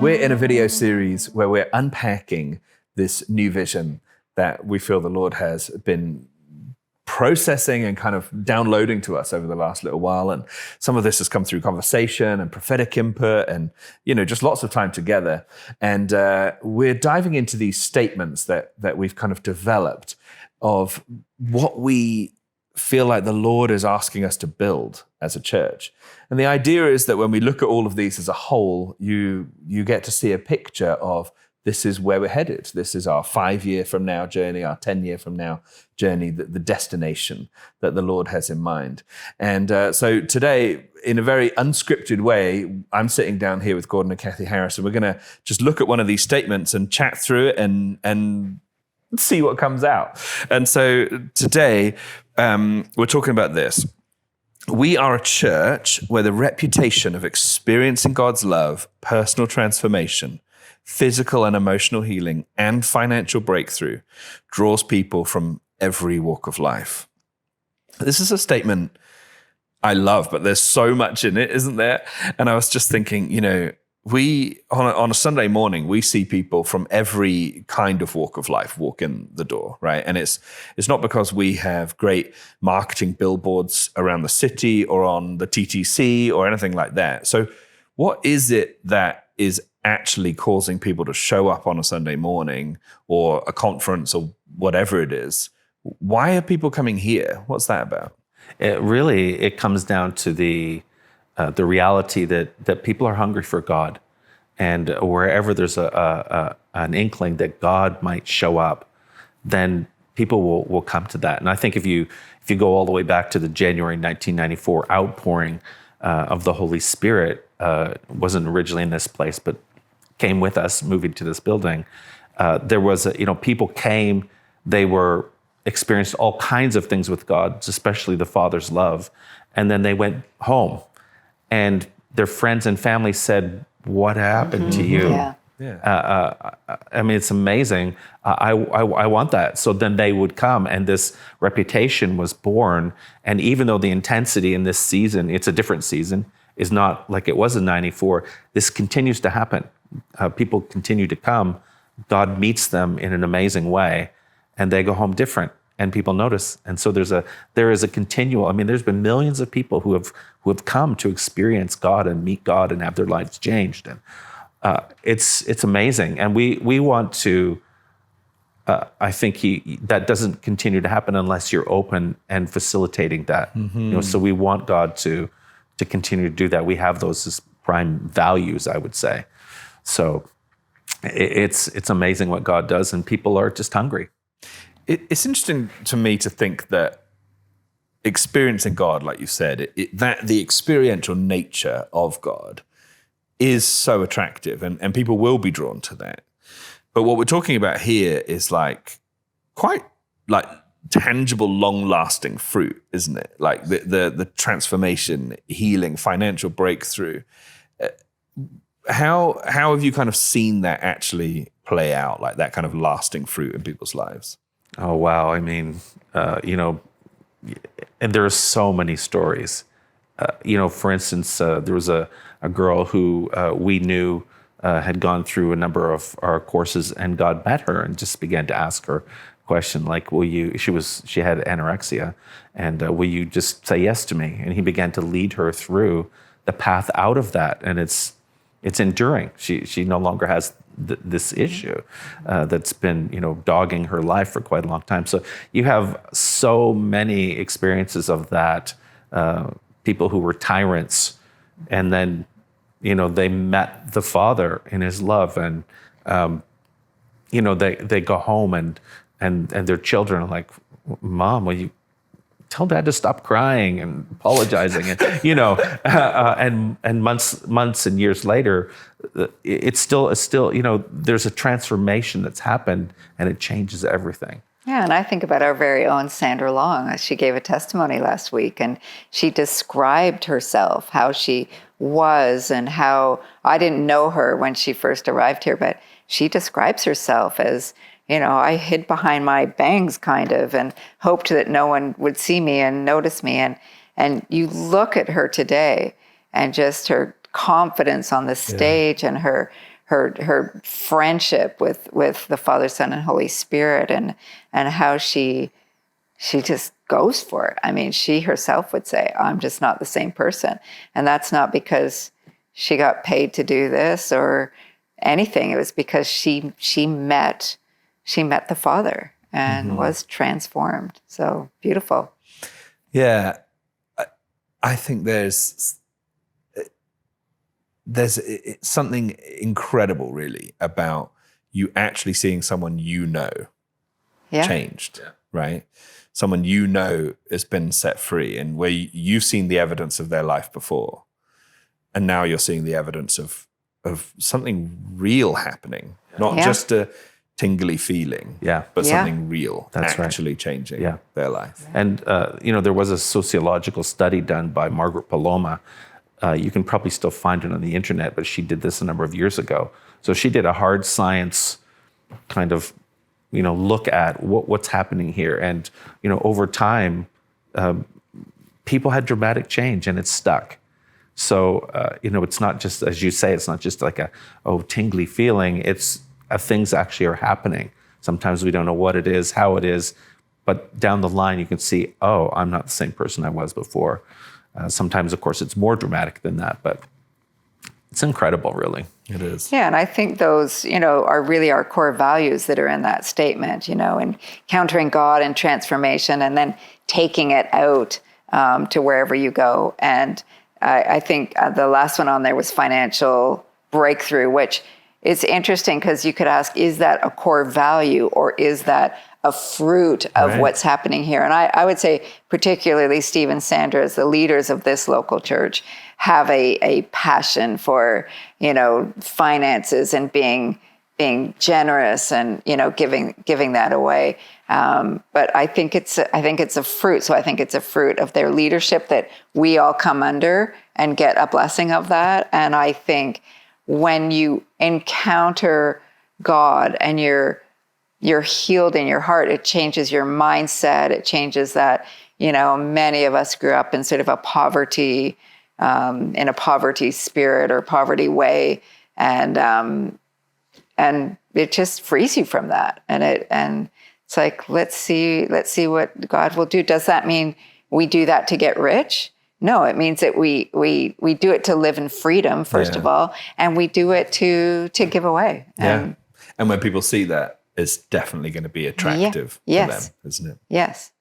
We're in a video series where we're unpacking this new vision that we feel the Lord has been processing and kind of downloading to us over the last little while. And some of this has come through conversation and prophetic input and, just lots of time together. And we're diving into these statements that we've kind of developed of what we feel like the Lord is asking us to build as a church. And the idea is that when we look at all of these as a whole, you get to see a picture of this is where we're headed. This is our 5-year from now journey, our 10-year from now journey, the destination that the Lord has in mind. And so today, in a very unscripted way, I'm sitting down here with Gordon and Kathy Harris, and we're going to just look at one of these statements and chat through it and see what comes out. And so today, we're talking about this. We are a church where the reputation of experiencing God's love, personal transformation, physical and emotional healing, and financial breakthrough draws people from every walk of life. This is a statement I love, but there's so much in it, isn't there? And I was just thinking, we on a Sunday morning, we see people from every kind of walk of life walk in the door, right? And it's not because we have great marketing billboards around the city or on the TTC or anything like that. So what is it that is actually causing people to show up on a Sunday morning or a conference or whatever it is? Why are people coming here? What's that about? It comes down to the reality that people are hungry for God, and wherever there's an inkling that God might show up, then people will come to that. And I think if you go all the way back to the January 1994 outpouring of the Holy Spirit, wasn't originally in this place, but came with us moving to this building. There was people came, they experienced all kinds of things with God, especially the Father's love, and then they went home. And their friends and family said, "What happened to you?" Yeah. It's amazing. I want that. So then they would come, and this reputation was born. And even though the intensity in this season, it's a different season, is not like it was in '94, this continues to happen. People continue to come. God meets them in an amazing way, and they go home different. And people notice, and so there is a continual. There's been millions of people who have come to experience God and meet God and have their lives changed, and it's amazing. And we want to. I think that doesn't continue to happen unless you're open and facilitating that. Mm-hmm. So we want God to continue to do that. We have those as prime values, I would say. So it's amazing what God does, and people are just hungry. It's interesting to me to think that experiencing God, like you said, that the experiential nature of God is so attractive, and people will be drawn to that. But what we're talking about here is quite tangible, long-lasting fruit, isn't it? Like the transformation, healing, financial breakthrough. How have you kind of seen that actually play out, like that kind of lasting fruit in people's lives? Oh, wow. And there are so many stories. For instance, there was a girl who we knew had gone through a number of our courses, and God met her and just began to ask her question like, she had anorexia, and will you just say yes to me? And he began to lead her through the path out of that. And it's enduring. She no longer has this issue that's been dogging her life for quite a long time. So you have so many experiences of that. People who were tyrants, and then they met the Father in His love, and they go home and their children are like, "Mom, will you tell Dad to stop crying and apologizing?" And and months and years later, it's still there's a transformation that's happened, and it changes everything. Yeah, and I think about our very own Sandra Long. She gave a testimony last week, and she described herself, how she was, and how I didn't know her when she first arrived here, but she describes herself as, I hid behind my bangs kind of and hoped that no one would see me and notice me. And you look at her today and just her confidence on the stage and her her friendship with the Father, Son, and Holy Spirit, and how she just goes for it. I mean, she herself would say, I'm just not the same person. And that's not because she got paid to do this or anything. It was because she met the Father and was transformed. So beautiful. Yeah. I think there's something incredible, really, about you actually seeing someone changed, right? Someone has been set free, and where you've seen the evidence of their life before, and now you're seeing the evidence of something real happening, not just a tingly feeling, but something real actually changing their life. And, there was a sociological study done by Margaret Paloma. You can probably still find it on the internet, but she did this a number of years ago. So she did a hard science kind of, look at what's happening here. And, over time, people had dramatic change and it stuck. So, it's not just, as you say, it's not just like tingly feeling. It's things actually are happening. Sometimes we don't know what it is, how it is, but down the line you can see, I'm not the same person I was before. Sometimes, of course, it's more dramatic than that, but it's incredible, really. It is. Yeah, and I think those, are really our core values that are in that statement, encountering God and transformation, and then taking it out to wherever you go. And I think the last one on there was financial breakthrough, which is interesting because you could ask, is that a core value or is that a fruit of what's happening here? And I would say particularly Steve and Sandra, as the leaders of this local church, have a passion for, finances and being generous and, giving that away. But I think it's a fruit. So I think it's a fruit of their leadership that we all come under and get a blessing of that. And I think when you encounter God and you're healed in your heart, it changes your mindset. It changes that, many of us grew up in sort of a poverty, in a poverty spirit or poverty way. And it just frees you from that. And it's like, let's see what God will do. Does that mean we do that to get rich? No, it means that we do it to live in freedom, first of all, and we do it to give away. And when people see that, it's definitely going to be attractive to them, isn't it? Yes.